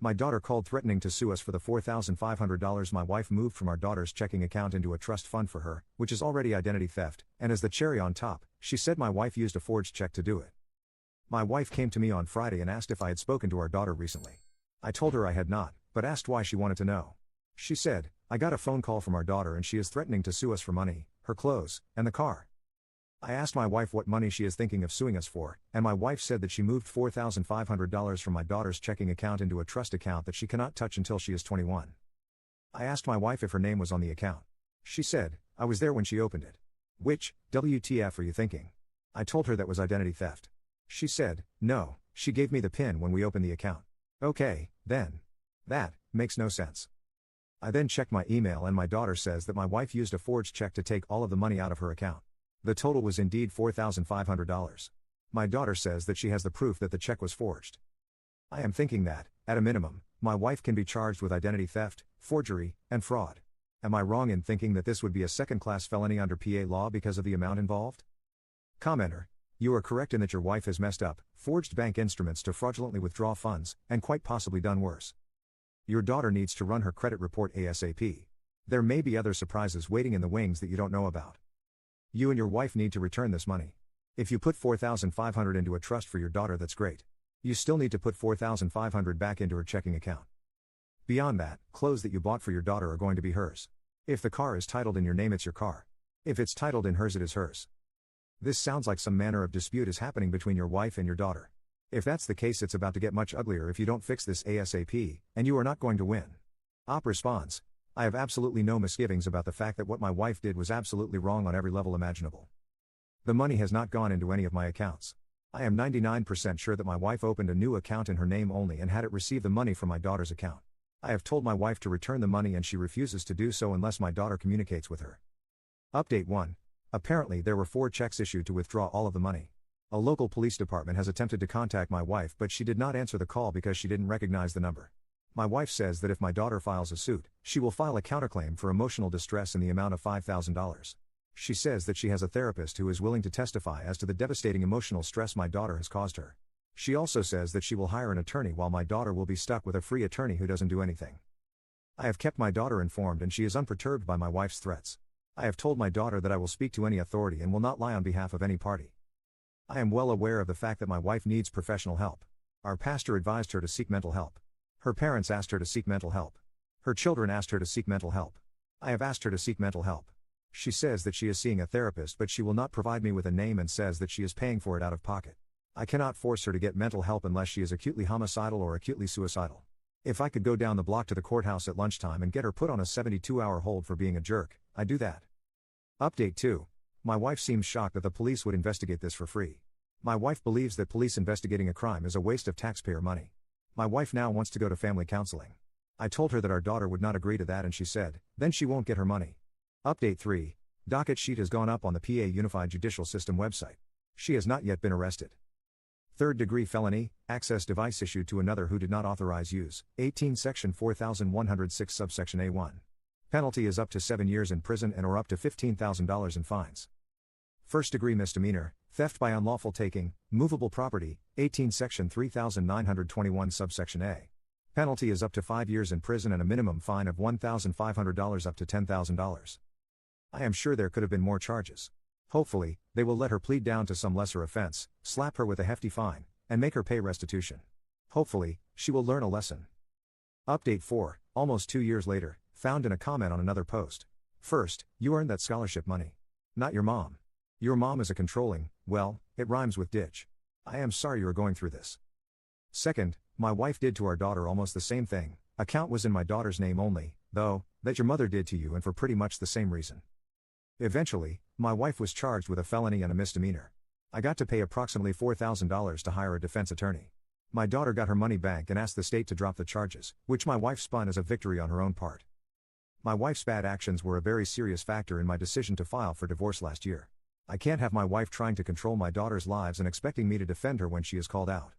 My daughter called threatening to sue us for the $4,500 my wife moved from our daughter's checking account into a trust fund for her, which is already identity theft, and as the cherry on top, she said my wife used a forged check to do it. My wife came to me on Friday and asked if I had spoken to our daughter recently. I told her I had not, but asked why she wanted to know. She said, I got a phone call from our daughter and she is threatening to sue us for money, her clothes, and the car. I asked my wife what money she is thinking of suing us for, and my wife said that she moved $4,500 from my daughter's checking account into a trust account that she cannot touch until she is 21. I asked my wife if her name was on the account. She said, I was there when she opened it. Which, WTF are you thinking? I told her that was identity theft. She said, no, she gave me the PIN when we opened the account. Okay, then. That makes no sense. I then checked my email and my daughter says that my wife used a forged check to take all of the money out of her account. The total was indeed $4,500. My daughter says that she has the proof that the check was forged. I am thinking that, at a minimum, my wife can be charged with identity theft, forgery, and fraud. Am I wrong in thinking that this would be a second-class felony under PA law because of the amount involved? Commenter: You are correct in that your wife has messed up, forged bank instruments to fraudulently withdraw funds, and quite possibly done worse. Your daughter needs to run her credit report ASAP. There may be other surprises waiting in the wings that you don't know about. You and your wife need to return this money. If you put $4,500 into a trust for your daughter, that's great. You still need to put $4,500 back into her checking account. Beyond that, clothes that you bought for your daughter are going to be hers. If the car is titled in your name, it's your car. If it's titled in hers, it is hers. This sounds like some manner of dispute is happening between your wife and your daughter. If that's the case, it's about to get much uglier if you don't fix this ASAP, and you are not going to win. Op responds: I have absolutely no misgivings about the fact that what my wife did was absolutely wrong on every level imaginable. The money has not gone into any of my accounts. I am 99% sure that my wife opened a new account in her name only and had it receive the money from my daughter's account. I have told my wife to return the money and she refuses to do so unless my daughter communicates with her. Update 1. Apparently there were 4 checks issued to withdraw all of the money. A local police department has attempted to contact my wife, but she did not answer the call because she didn't recognize the number. My wife says that if my daughter files a suit, she will file a counterclaim for emotional distress in the amount of $5,000. She says that she has a therapist who is willing to testify as to the devastating emotional stress my daughter has caused her. She also says that she will hire an attorney while my daughter will be stuck with a free attorney who doesn't do anything. I have kept my daughter informed and she is unperturbed by my wife's threats. I have told my daughter that I will speak to any authority and will not lie on behalf of any party. I am well aware of the fact that my wife needs professional help. Our pastor advised her to seek mental help. Her parents asked her to seek mental help. Her children asked her to seek mental help. I have asked her to seek mental help. She says that she is seeing a therapist, but she will not provide me with a name and says that she is paying for it out of pocket. I cannot force her to get mental help unless she is acutely homicidal or acutely suicidal. If I could go down the block to the courthouse at lunchtime and get her put on a 72-hour hold for being a jerk, I'd do that. Update 2. My wife seems shocked that the police would investigate this for free. My wife believes that police investigating a crime is a waste of taxpayer money. My wife now wants to go to family counseling. I told her that our daughter would not agree to that and she said, then she won't get her money. Update 3. Docket sheet has gone up on the PA Unified Judicial System website. She has not yet been arrested. Third-degree felony, access device issued to another who did not authorize use, 18 Section 4106 subsection A1. Penalty is up to 7 years in prison and or up to $15,000 in fines. First-degree misdemeanor, theft by unlawful taking, movable property, 18 Section 3921 subsection A. Penalty is up to 5 years in prison and a minimum fine of $1,500 up to $10,000. I am sure there could have been more charges. Hopefully, they will let her plead down to some lesser offense, slap her with a hefty fine, and make her pay restitution. Hopefully, she will learn a lesson. Update 4, almost 2 years later, found in a comment on another post. First, you earned that scholarship money. Not your mom. Your mom is a controlling, well, it rhymes with ditch. I am sorry you are going through this. Second, my wife did to our daughter almost the same thing. Account was in my daughter's name only, though, that your mother did to you and for pretty much the same reason. Eventually, my wife was charged with a felony and a misdemeanor. I got to pay approximately $4,000 to hire a defense attorney. My daughter got her money back and asked the state to drop the charges, which my wife spun as a victory on her own part. My wife's bad actions were a very serious factor in my decision to file for divorce last year. I can't have my wife trying to control my daughter's lives and expecting me to defend her when she is called out.